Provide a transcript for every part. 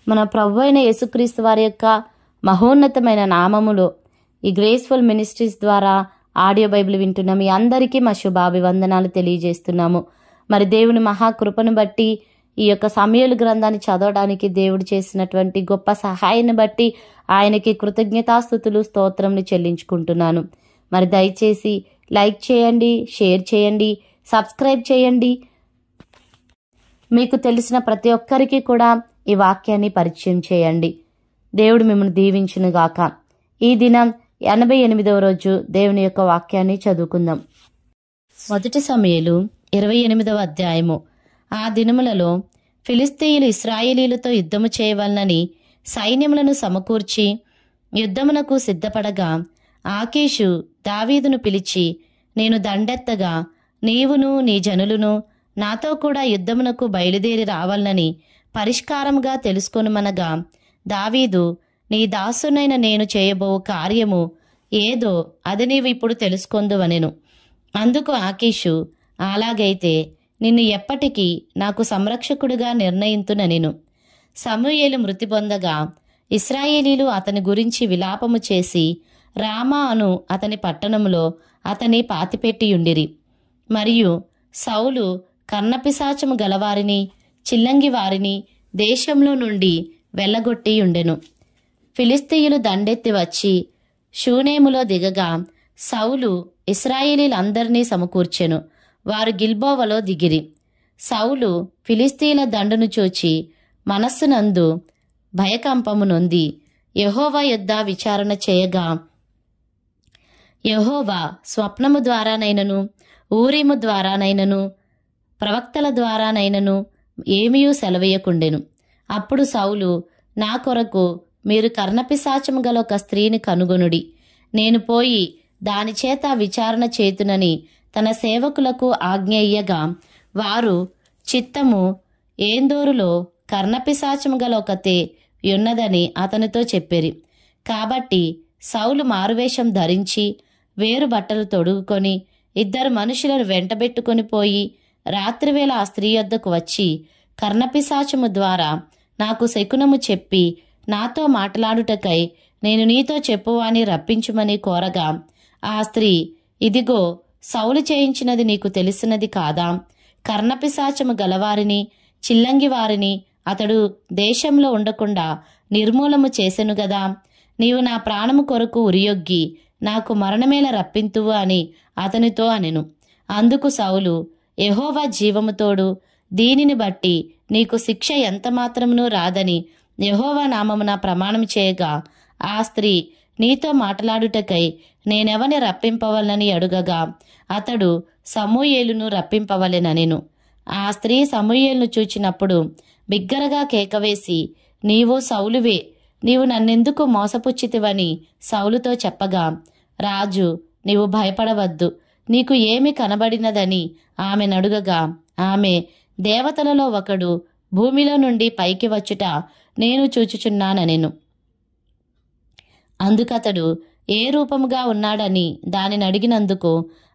మన ప్రభు అయిన యేసుక్రీస్తు వారి యొక్క మహోన్నతమైన నామములో ఈ గ్రేస్ఫుల్ మినిస్ట్రీస్ ద్వారా ఆడియో బైబిల్ వింటున్న మీ అందరికీ మా శుభాభివందనాలు తెలియజేస్తున్నాము. మరి దేవుని మహాకృపను బట్టి ఈ యొక్క సమూయేలు గ్రంథాన్ని చదవడానికి దేవుడు చేసినటువంటి గొప్ప సహాయాన్ని బట్టి ఆయనకి కృతజ్ఞతాస్తుతులు స్తోత్రంని చెల్లించుకుంటున్నాను. మరి దయచేసి లైక్ చేయండి, షేర్ చేయండి, సబ్స్క్రైబ్ చేయండి. మీకు తెలిసిన ప్రతి ఒక్కరికి కూడా ఈ వాక్యాన్ని పరిచయం చేయండి. దేవుడు మిమ్మల్ని దీవించునుగాక. ఈ దినం 88వ రోజు దేవుని యొక్క వాక్యాన్ని చదువుకుందాం. 1 సమూయేలు 28వ అధ్యాయము. ఆ దినములలో ఫిలిష్తీయులు ఇశ్రాయేలీలతో యుద్ధము చేయవలనని సైన్యములను సమకూర్చి యుద్ధమునకు సిద్ధపడగా ఆకీషు దావీదును పిలిచి, నేను దండెత్తగా నీవును నీ జనులును నాతో కూడా యుద్ధమునకు బయలుదేరి రావాలని పరిష్కారముగా తెలుసుకొనుమనగా, దావీదు, నీ దాసునైన నేను చేయబో కార్యము ఏదో అది నీవు ఇప్పుడు తెలుసుకొందువనెను. అందుకు ఆకీషు, అలాగైతే నిన్ను ఎప్పటికీ నాకు సంరక్షకుడిగా నిర్ణయింతుననెను. సమూయేలు మృతి పొందగా ఇశ్రాయేలీలు అతని గురించి విలాపము చేసి రామా అను అతని పట్టణములో అతని పాతిపెట్టియుండిరి. మరియు సౌలు కర్ణపిశాచము గలవారిని చిల్లంగి వారిని దేశంలో నుండి వెళ్ళగొట్టియుండెను. ఫిలిష్తీయులు దండెత్తి వచ్చి షూనేములో దిగగా సౌలు ఇశ్రాయేలీలందరినీ సమకూర్చెను. వారు గిల్బోవలో దిగిరి. సౌలు ఫిలిష్తీయుల దండును చూచి మనస్సునందు భయకంపము నొంది యెహోవా యొద్ద విచారణ చేయగా, యెహోవా స్వప్నము ద్వారానైనను ఊరీము ద్వారానైనను ప్రవక్తల ద్వారానైనను ఏమీయూ సెలవీయకుండెను. అప్పుడు సౌలు, నా కొరకు మీరు కర్ణపిశాచము గల ఒక స్త్రీని కనుగొనుడి, నేను పోయి దాని చేత విచారణ చేతునని తన సేవకులకు ఆజ్ఞ ఇయ్యగా, వారు చిత్తము ఏందోరులో కర్ణపిశాచము గల ఒకతే యున్నదని అతనితో చెప్పిరి. కాబట్టి సౌలు మారువేషం ధరించి వేరు బట్టలు తొడుగుకొని 2 మనుషులను వెంటబెట్టుకొని పోయి రాత్రివేళ ఆ స్త్రీ యొద్దకు వచ్చి, కర్ణపిశాచము ద్వారా నాకు శకునము చెప్పి నాతో మాట్లాడుటకై నేను నీతో చెప్పువాని రప్పించుమని కోరగా, ఆ స్త్రీ, ఇదిగో సౌలు చేయించినది నీకు తెలిసినది కాదా? కర్ణపిశాచము గలవారిని చిల్లంగి వారిని అతడు దేశంలో ఉండకుండా నిర్మూలము చేసెను గదా. నీవు నా ప్రాణము కొరకు ఉరియొగ్గి నాకు మరణమేల రప్పింతువు అని అతనితో అనెను. అందుకు సౌలు, యెహోవా జీవముతోడు, దీనిని బట్టి నీకు శిక్ష ఎంతమాత్రమునూ రాదని యెహోవా నామమున ప్రమాణం చేయగా, ఆ స్త్రీ, నీతో మాట్లాడుటకై నేనెవని రప్పింపవలనని అడుగగా, అతడు సమూయేలును రప్పింపవలెననెను. ఆ స్త్రీ సమూయేలును చూచినప్పుడు బిగ్గరగా కేకవేసి, నీవు సౌలువే, నీవు నన్నెందుకు మోసపుచ్చితివని సౌలుతో చెప్పగా, రాజు, నీవు భయపడవద్దు, నీకు ఏమి కనబడినదని ఆమెనడుగగా, ఆమె, దేవతలలో ఒకడు భూమిలో నుండి పైకి వచ్చుట నేను చూచుచున్నాననెను. అందుకతడు ఏ రూపముగా ఉన్నాడని దానిని అడిగినందుకు,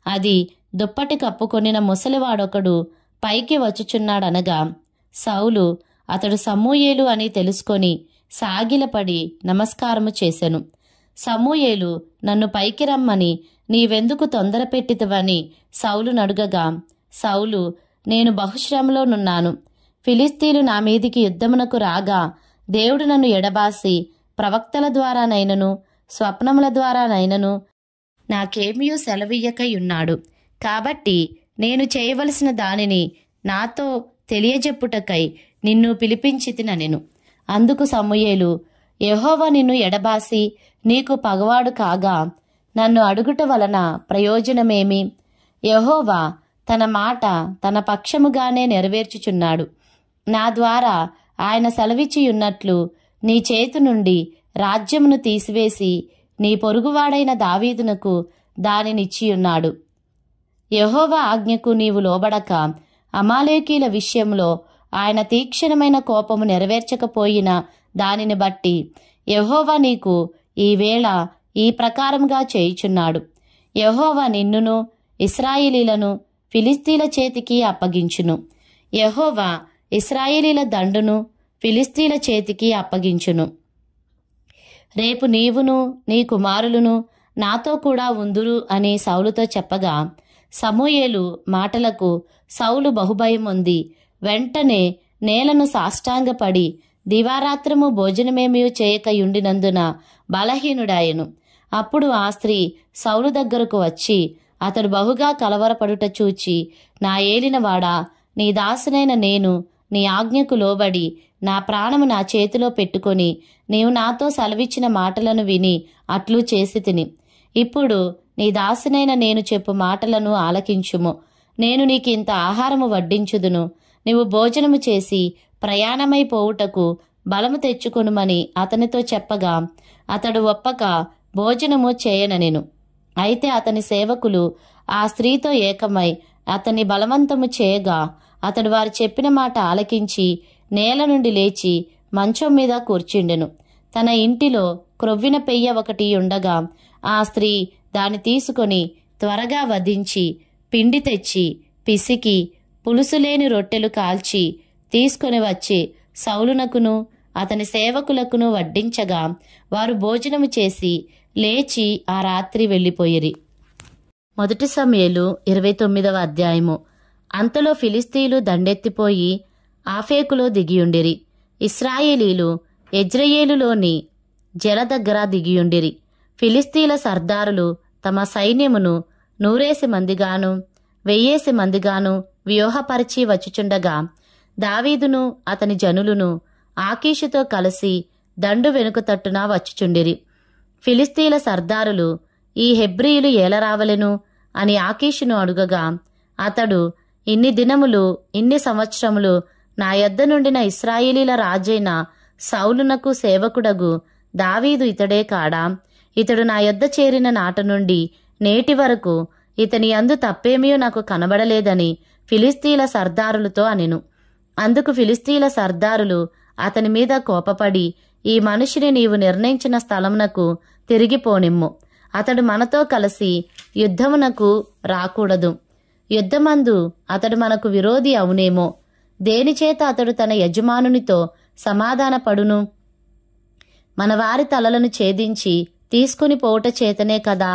అది దుప్పటి కప్పుకొనిన ముసలివాడొకడు పైకి వచ్చుచున్నాడనగా, సౌలు అతడు సమూయేలు అని తెలుసుకొని సాగిలపడి నమస్కారము చేసెను. సమూయేలు, నన్ను పైకి రమ్మని నీవెందుకు తొందర పెట్టితివని సౌలు నడుగగా, సౌలు, నేను బహుశ్రమలో నున్నాను. ఫిలిష్తీయులు నా మీదికి యుద్ధమునకు రాగా దేవుడు నన్ను ఎడబాసి ప్రవక్తల ద్వారానైనను స్వప్నముల ద్వారానైనను నాకేమీయూ సెలవియ్యకయున్నాడు. కాబట్టి నేను చేయవలసిన దానిని నాతో తెలియజెప్పుటకై నిన్ను పిలిపించితిననెను. అందుకు సమూయేలు, యెహోవా నిన్ను ఎడబాసి నీకు పగవాడు కాగా నన్ను అడుగుట వలన ప్రయోజనమేమి? యెహోవా తన మాట తన పక్షముగానే నెరవేర్చుచున్నాడు. నా ద్వారా ఆయన సెలవిచ్చియున్నట్లు నీ చేతి నుండి రాజ్యమును తీసివేసి నీ పొరుగువాడైన దావీదునకు దానినిచ్చియున్నాడు. యెహోవా ఆజ్ఞకు నీవు లోబడక అమాలేకీల విషయంలో ఆయన తీక్షణమైన కోపము నెరవేర్చకపోయిన దానిని బట్టి యెహోవా నీకు ఈవేళ ఈ ప్రకారముగా చేయుచున్నాడు. యెహోవా నిన్నును ఇశ్రాయేలీలను ఫిలిష్తీయుల చేతికి అప్పగించును. యెహోవా ఇశ్రాయేలీల దండును ఫిలిస్తీల చేతికి అప్పగించును. రేపు నీవును నీ కుమారులను నాతో కూడా ఉందురు అని సౌలుతో చెప్పగా, సమూయేలు మాటలకు సౌలు బహుభయం ఉంది. వెంటనే నేలను సాష్టాంగపడి దివారాత్రము భోజనమేమీ చేయకయుండినందున బలహీనుడాయెను. అప్పుడు ఆ స్త్రీ సౌలు దగ్గరకు వచ్చి అతడు బహుగా కలవరపడుట చూచి, నా ఏలినవాడా, నీ దాసునైన నేను నీ ఆజ్ఞకు లోబడి నా ప్రాణము నా చేతిలో పెట్టుకొని నీవు నాతో సెలవిచ్చిన మాటలను విని అట్లు చేసి తిని. ఇప్పుడు నీ దాసునైన నేను చెప్పు మాటలను ఆలకించుము. నేను నీకింత ఆహారము వడ్డించుదును. నీవు భోజనము చేసి ప్రయాణమైపోవుటకు బలము తెచ్చుకొనుమని అతనితో చెప్పగా, అతడు ఒప్పక భోజనము చేయననెను. అయితే అతని సేవకులు ఆ స్త్రీతో ఏకమై అతన్ని బలవంతము చేయగా, అతడు వారు చెప్పిన మాట ఆలకించి నేల నుండి లేచి మంచం మీద కూర్చుండెను. తన ఇంటిలో క్రొవ్విన పెయ్య ఒకటి ఉండగా ఆ స్త్రీ దాన్ని తీసుకొని త్వరగా వధించి పిండి తెచ్చి పిసికి పులుసులేని రొట్టెలు కాల్చి తీసుకొని వచ్చి సౌలునకును అతని సేవకులకును వడ్డించగా, వారు భోజనము చేసి లేచి ఆ రాత్రి వెళ్ళిపోయిరి. 1 సమూయేలు 29వ అధ్యాయము. అంతలో ఫిలిస్తీయులు దండెత్తిపోయి ఆఫేకులో దిగియుండిరి. ఇశ్రాయేలీలు యెజ్రెయేలులోని జల దగ్గర దిగియుండిరి. ఫిలిస్తీయుల సర్దారులు తమ సైన్యమును 100 మందిగాను 1000 మందిగాను వ్యూహపరిచి వచ్చుచుండగా, దావీదును అతని జనులును ఆకీషుతో కలిసి దండు వెనుక తట్టున వచ్చుచుండిరి. ఫిలిస్తీయుల సర్దారులు, ఈ హెబ్రీయులు ఏలరావలెను అని ఆకీషును అడుగగా, అతడు, ఇన్ని దినములు ఇన్ని సంవత్సరములు నా యొద్ద నుండిన ఇశ్రాయేలీల రాజైన సౌలునకు సేవకుడగు దావీదు ఇతడే కాడా? ఇతడు నా యొద్ద చేరిన నాట నుండి నేటి వరకు ఇతని యందు తప్పేమీయో నాకు కనబడలేదని ఫిలిస్తీయుల సర్దారులతో అనెను. అందుకు ఫిలిస్తీయుల సర్దారులు అతని మీద కోపపడి, ఈ మనిషిని నీవు నిర్ణయించిన స్థలమునకు తిరిగిపోనిమ్ము. అతడు మనతో కలిసి యుద్ధమునకు రాకూడదు. యుద్ధమందు అతడు మనకు విరోధి అవునేమో. దేనిచేత అతడు తన యజమానునితో సమాధానపడును? మన వారి తలలను ఛేదించి తీసుకుని పోవుట చేతనే కదా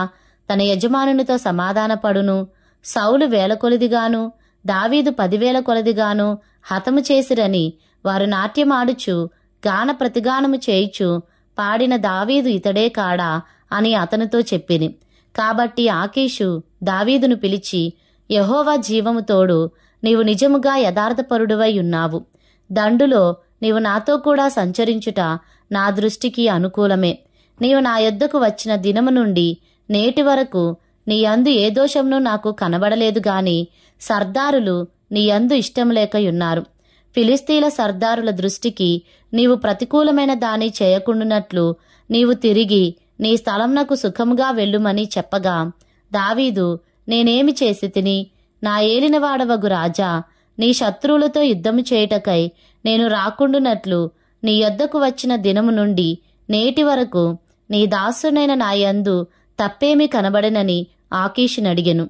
తన యజమానునితో సమాధానపడును. సౌలు 1000 కొలదిగాను దావీదు 10,000 కొలదిగాను హతము చేసిరని వారు నాట్యమాడుచు గాన ప్రతిగానము చేయుచు పాడిన దావీదు ఇతడే కాడా అని అతనితో చెప్పిరి. కాబట్టి ఆకీషు దావీదును పిలిచి, యెహోవా జీవము తోడు, నీవు నిజముగా యథార్థపరుడువై ఉన్నావు. దండులో నీవు నాతో కూడా సంచరించుట నా దృష్టికి అనుకూలమే. నీవు నా యొద్దకు వచ్చిన దినము నుండి నేటి వరకు నీ యందు ఏ దోషమును నాకు కనబడలేదు గాని సర్దారులు నీ యందు ఇష్టం లేకయున్నారు. ఫిలిస్తీయుల సర్దారుల దృష్టికి నీవు ప్రతికూలమైన దాని చేయకుండునట్లు నీవు తిరిగి నీ స్థలంనకు సుఖముగా వెళ్ళుమని చెప్పగా, దావీదు, నేనేమి చేసి తిని? నా ఏలినవాడవగు రాజా, నీ శత్రువులతో యుద్ధము చేయుటకై నేను రాకుండునట్లు నీ యొద్దకు వచ్చిన దినము నుండి నేటి వరకు నీ దాసునైన నా యందు తప్పేమీ కనబడనని ఆకీషునడిగెను.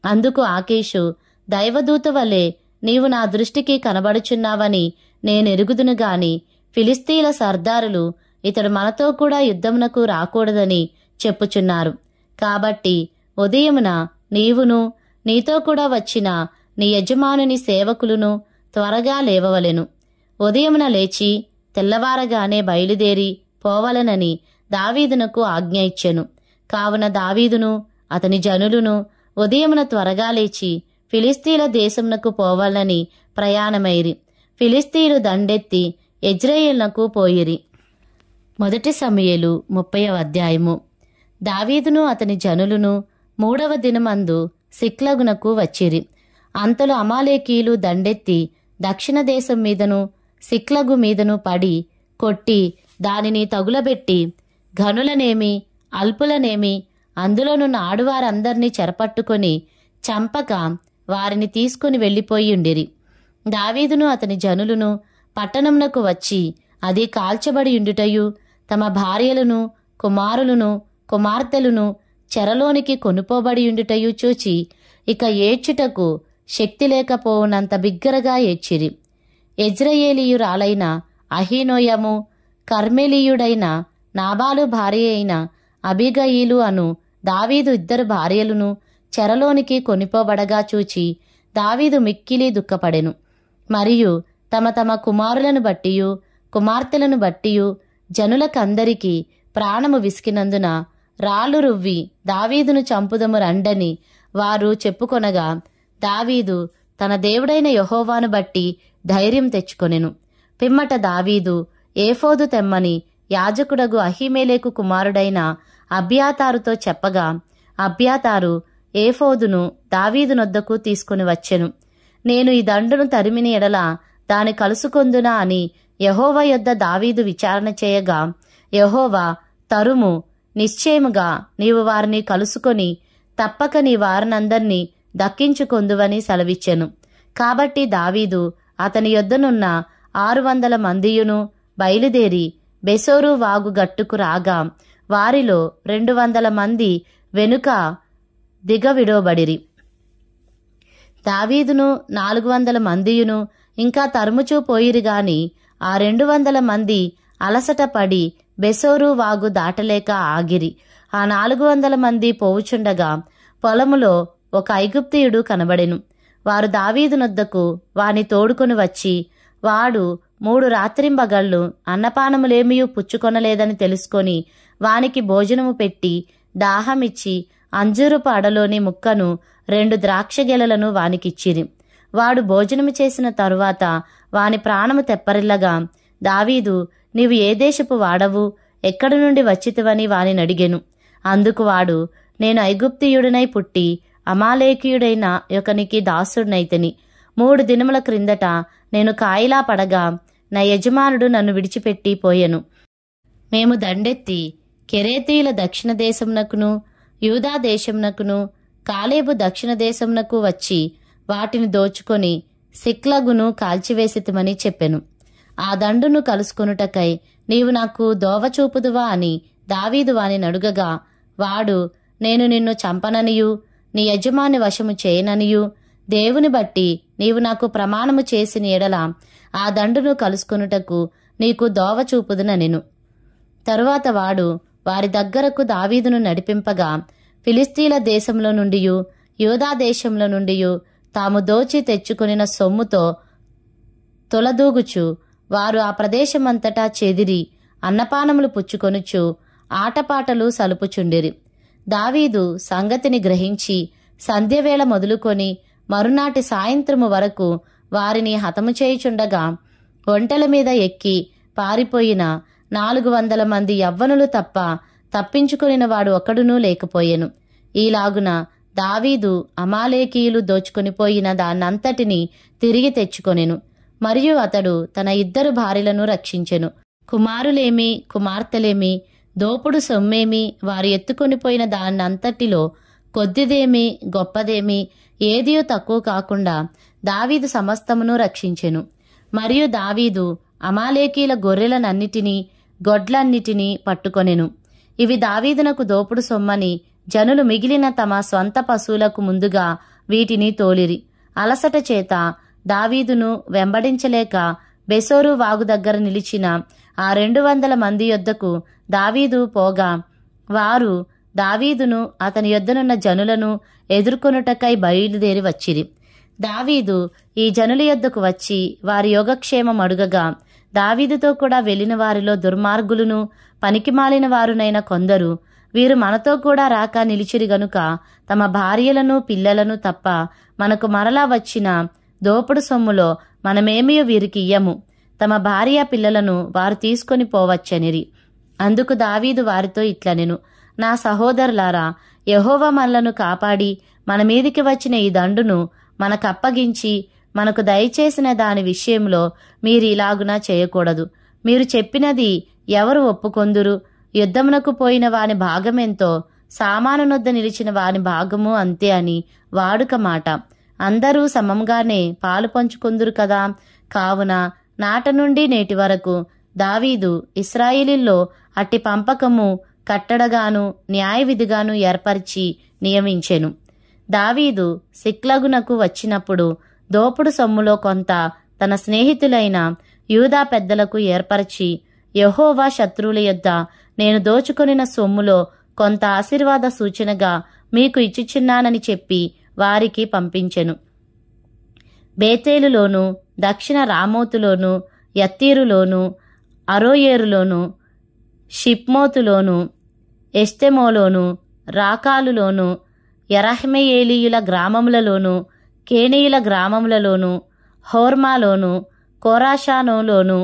అందుకు ఆకీషు, దైవదూత వలె నీవు నా దృష్టికి కనబడుచున్నావని నేనెరుగుదును గాని ఫిలిస్తీయుల సర్దారులు ఇతడు మనతో కూడా యుద్ధమునకు రాకూడదని చెప్పుచున్నారు. కాబట్టి ఉదయమున నీవును నీతో కూడా వచ్చిన నీ యజమానుని సేవకులును త్వరగా లేవవలెను. ఉదయమున లేచి తెల్లవారగానే బయలుదేరి పోవలెనని దావీదునకు ఆజ్ఞ ఇచ్చెను. కావున దావీదును అతని జనులును ఉదయమున త్వరగా లేచి ఫిలిస్తీయుల దేశమునకు పోవాలని ప్రయాణమైరి. ఫిలిస్తీయులు దండెత్తి యెజ్రెయేలునకు పోయిరి. 1 సమూయేలు 30వ అధ్యాయము. దావీదును అతని జనులును 3వ దినమందు సిక్లగునకు వచ్చిరి. అంతలో అమాలేకీయులు దండెత్తి దక్షిణ దేశం మీదను సిక్లగు మీదను పడి కొట్టి దానిని తగులబెట్టి ఘనులనేమి అల్పులనేమి అందులోనున్న ఆడువారందర్నీ చెరపట్టుకొని చంపక వారిని తీసుకుని వెళ్ళిపోయిండిరి. దావీదును అతని జనులును పట్టణమునకు వచ్చి అది కాల్చబడి ఉండుటయు తమ భార్యలను కుమారులను కుమార్తెలను చెరలోనికి కొనుపోబడి ఉండుటయు చూచి ఇక ఏడ్చుటకు శక్తి లేకపోవునంత బిగ్గరగా ఏడ్చిరి. యెజ్రెయేలీయురాలైన అహీనోయము, కర్మెలీయుడైన నాబాలు భార్య అయిన అబీగయీలు అను దావీదు 2 భార్యలను చెరలోనికి కొనిపోబడగా చూచి దావీదు మిక్కిలి దుఃఖపడెను. మరియు తమ తమ కుమారులను బట్టియు కుమార్తెలను బట్టియు జనులకందరికీ ప్రాణము విసికినందున రాళ్ళు రువ్వి దావీదును చంపుదము రండని వారు చెప్పుకొనగా దావీదు తన దేవుడైన యెహోవాను బట్టి ధైర్యం తెచ్చుకొనెను. పిమ్మట దావీదు ఏఫోదు తెమ్మని యాజకుడగు అహీమెలెకు కుమారుడైన అబ్యాతారుతో చెప్పగా అబ్యాతారు ఏఫోదును దావీదునొద్దకు తీసుకుని వచ్చెను. నేను ఈ దండును తరిమిన ఎడల దాని కలుసుకొందునా అని యెహోవా యొద్ద దావీదు విచారణ చేయగా యెహోవా తరుము, నిశ్చయముగా నీవు వారిని కలుసుకొని తప్పక నీ వారినందర్నీ దక్కించుకొందువని సెలవిచ్చెను. కాబట్టి దావీదు అతని యొద్దనున్న 600 మందియును బయలుదేరి బెసోరు వాగు గట్టుకు రాగా వారిలో 200 మంది వెనుక దిగవిడోబడిరి. దావీదును 400 మందియును ఇంకా తరుముచూ పోయిరిగాని ఆ 200 మంది అలసట పడి బెసోరు వాగు దాటలేక ఆగిరి. ఆ 400 మంది పోవుచుండగా పొలములో ఒక ఐగుప్తీయుడు కనబడెను. వారు దావీదునొద్దకు వాని తోడుకొని వచ్చి వాడు 3 రాత్రింబగళ్ళు అన్నపానములేమియూ పుచ్చుకొనలేదని తెలుసుకొని వానికి భోజనము పెట్టి దాహమిచ్చి అంజూరపు అడలోని ముక్కను 2 ద్రాక్షగెలలను వానికిచ్చిరి. వాడు భోజనము చేసిన తరువాత వాని ప్రాణము తెప్పరిల్లగా దావీదు నీవు ఏ దేశపు వాడవు, ఎక్కడి నుండి వచ్చితివని వానినడిగెను. అందుకు వాడు నేను ఐగుప్తీయుడినై పుట్టి అమాలేకీయుడైన ఒకనికి దాసుడినైతిని. 3 దినముల క్రిందట నేను కాయిలా పడగా నా యజమానుడు నన్ను విడిచిపెట్టి పోయెను. మేము దండెత్తి కెరేతీయుల దక్షిణ దేశమునకును యూదా దేశమునకును కాలేబు దక్షిణ దేశమునకు వచ్చి వాటిని దోచుకొని సిక్లగును కాల్చివేసితిమని చెప్పెను. ఆ దండును కలుసుకొనుటకై నీవు నాకు దోవ చూపుదువా అని దావీదు వాని నడుగగా వాడు నేను నిన్ను చంపననియు నీ యజమాని వశము చేయననియు దేవుని బట్టి నీవు నాకు ప్రమాణము చేసిన ఎడల ఆ దండును కలుసుకొనుటకు నీకు దోవ చూపుదుననెను. తరువాత వాడు వారి దగ్గరకు దావీదును నడిపింపగా ఫిలిస్తీల దేశంలో నుండియు యూదా దేశంలో నుండియు తాము దోచి తెచ్చుకొనిన సొమ్ముతో తొలదూగుచు వారు ఆ ప్రదేశమంతటా చెదిరి అన్నపానములు పుచ్చుకొనుచు ఆటపాటలు సలుపుచుండిరి. దావీదు సంగతిని గ్రహించి సంధ్యవేళ మొదలుకొని మరునాటి సాయంత్రము వరకు వారిని హతము చేయుచుండగా ఒంటెల మీద ఎక్కి పారిపోయిన 400 మంది యవ్వనులు తప్ప తప్పించుకొనిన వాడు ఒక్కడునూ లేకపోయెను. ఈలాగున దావీదు అమాలేకీయులు దోచుకొనిపోయిన దాన్నంతటినీ తిరిగి తెచ్చుకొనెను. మరియు అతడు తన 2 భార్యలను రక్షించెను. కుమారులేమి కుమార్తెలేమి దోపుడు సొమ్మేమి వారు ఎత్తుకొనిపోయిన దాన్నంతటిలో కొద్దిదేమి గొప్పదేమి ఏదియూ తక్కువ కాకుండా దావీదు సమస్తమును రక్షించెను. మరియు దావీదు అమాలేకీల గొర్రెలనన్నిటినీ గొడ్లన్నిటినీ పట్టుకొనెను. ఇవి దావీదునకు దోపుడు సొమ్మని జనులు మిగిలిన తమ స్వంత పశువులకు ముందుగా వీటిని తోలిరి. అలసట చేత దావీదును వెంబడించలేక బెసోరు వాగు దగ్గర నిలిచిన ఆ 200 మంది యొద్దకు దావీదు పోగా వారు దావీదును అతని యొద్దనున్న జనులను ఎదుర్కొనుటకై బయలుదేరి వచ్చిరి. దావీదు ఈ జనుల యొద్దకు వచ్చి వారి యోగక్షేమం అడుగగా దావీదుతో కూడా వెళ్లిన వారిలో దుర్మార్గులను పనికిమాలిన వారునైన కొందరు వీరు మనతో కూడా రాక నిలిచిరి గనుక తమ భార్యలను పిల్లలను తప్ప మనకు మరలా వచ్చిన దోపుడు సొమ్ములో మనమేమీ వీరికి ఇయ్యము, తమ భార్య పిల్లలను వారు తీసుకొని పోవచ్చనిరి. అందుకు దావీదు వారితో ఇట్లనెను, నా సహోదరులారా, యెహోవా మనలను కాపాడి మన మీదికి వచ్చిన ఈ దండును మనకప్పగించి మనకు దయచేసిన దాని విషయంలో మీరు ఇలాగున చేయకూడదు. మీరు చెప్పినది ఎవరు ఒప్పుకొందురు? యుద్ధమునకు పోయిన వాని భాగమెంతో సామానునొద్ద నిలిచిన వాని భాగము అంతే అని వాడుక మాట. అందరూ సమంగానే పాలు పంచుకొందురు కదా. కావున నాట నుండి నేటి వరకు దావీదు ఇశ్రాయేలీల్లో అట్టి పంపకము కట్టడగాను న్యాయవిధిగాను ఏర్పరిచి నియమించెను. దావీదు సిక్లగునకు వచ్చినప్పుడు దోపుడు సొమ్ములో కొంత తన స్నేహితులైన యూదా పెద్దలకు ఏర్పరచి, యెహోవా శత్రువుల యొద్ద నేను దోచుకొనిన సొమ్ములో కొంత ఆశీర్వాద సూచనగా మీకు ఇచ్చుచున్నానని చెప్పి వారికి పంపించెను. బేతేలులోను, దక్షిణ రామోతులోను, యత్తీరులోను, అరోయేరులోను, షిప్మోతులోను, ఎష్టెమోలోను, రాకాలులోను, యరహ్మెయేలీయుల గ్రామములలోను, కేనీయుల గ్రామములలోను, హోర్మాలోను, కోరాషానులోను,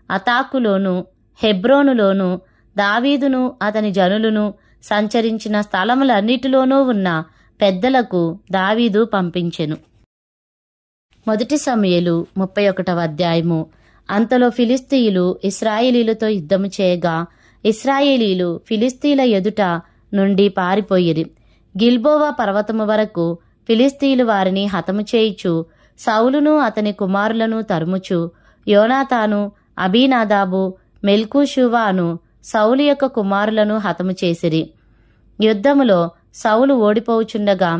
అతాకులోను, హెబ్రోనులోను, దావీదును అతని జనులను సంచరించిన స్థలములన్నిటిలోనూ ఉన్న పెద్దలకు దావీదు పంపించెను. 1 సమూయేలు 31వ అధ్యాయము. అంతలో ఫిలిష్తీయులు ఇశ్రాయేలీయులతో యుద్ధము చేయగా ఇశ్రాయేలీయులు ఫిలిష్తీయుల ఎదుట నుండి పారిపోయిరి. గిల్బోవా పర్వతము వరకు ఫిలిష్తీయులు వారిని హతము చేయుచు సౌలును అతని కుమారులను తరుముచు యోనాతాను, అబీనాదాబు, మెల్కూషువాను సౌలు యొక్క కుమారులను హతము చేసిరి. యుద్ధములో సౌలు ఓడిపోవుచుండగా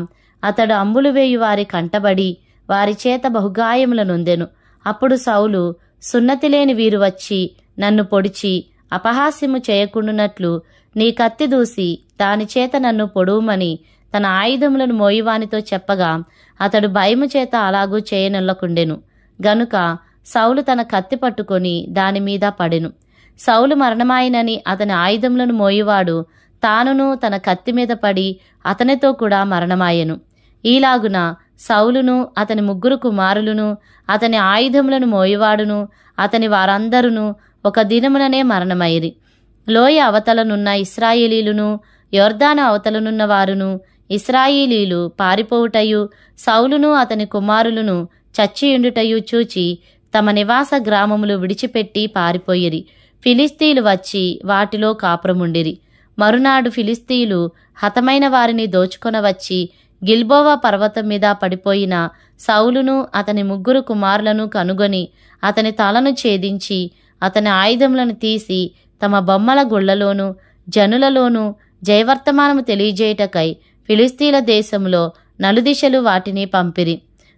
అతడు అంబులు వేయు వారి కంటబడి వారి చేత బహుగాయముల నొందెను. అప్పుడు సౌలు, సున్నతి లేని వీరు వచ్చి నన్ను పొడిచి అపహాస్యము చేయకుండునట్లు నీ కత్తి దూసి దాని చేత నన్ను పొడువుమని తన ఆయుధములను మోయివానితో చెప్పగా అతడు భయము చేత అలాగూ చేయనొల్లకుండెను. గనుక సౌలు తన కత్తి పట్టుకొని దానిమీద పడెను. సౌలు మరణమాయనని అతని ఆయుధములను మోయివాడు తానును తన కత్తి మీద పడి అతనితో కూడా మరణమాయెను. ఈలాగున సౌలును అతని 3 కుమారులను అతని ఆయుధములను మోయివాడును అతని వారందరును ఒక దినముననే మరణమైరి. లోయ అవతలనున్న ఇశ్రాయేలీయులను, యొర్దాను అవతలనున్న వారును ఇశ్రాయేలీయులు పారిపోవుటయు సౌలును అతని కుమారులను చచ్చియుండుటయు చూచి తమ నివాస గ్రామములు విడిచిపెట్టి పారిపోయిరి. ఫిలిష్తీయులు వచ్చి వాటిలో కాపురముండిరి. మరునాడు ఫిలిష్తీయులు హతమైన వారిని దోచుకొనవచ్చి గిల్బోవా పర్వతం మీద పడిపోయిన సౌలును అతని 3 కుమారులను కనుగొని అతని తలను ఛేదించి అతని ఆయుధములను తీసి తమ బొమ్మల గుళ్లలోను జనులలోనూ జయవర్తమానము తెలియజేయుటకై ఫిలిష్తీయుల దేశంలో నలుదిశలు వాటిని పంపిరి.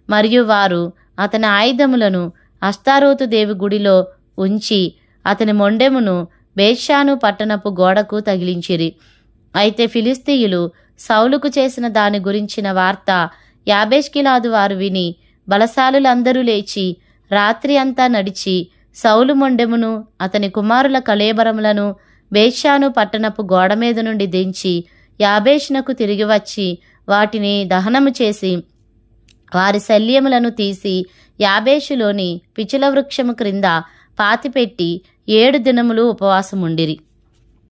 మరియు వారు అతని ఆయుధములను అష్తారోతు దేవి గుడిలో ఉంచి అతని మొండెమును బేత్షాను పట్టణపు గోడకు తగిలించిరి. అయితే ఫిలిష్తీయులు సౌలుకు చేసిన దాని గురించిన వార్త యాబేష్గిలాదు వారు విని బలశాలులందరూ లేచి రాత్రి అంతా నడిచి సౌలు మొండెమును అతని కుమారుల కళేబరములను బేత్షాను పట్టణపు గోడ మీద నుండి దించి యాబేషునకు తిరిగి వచ్చి వాటిని దహనము చేసి వారి శల్యములను తీసి యాబేషులోని పిచుల వృక్షము క్రింద పాతిపెట్టి 7 దినములు ఉపవాసముండిరి.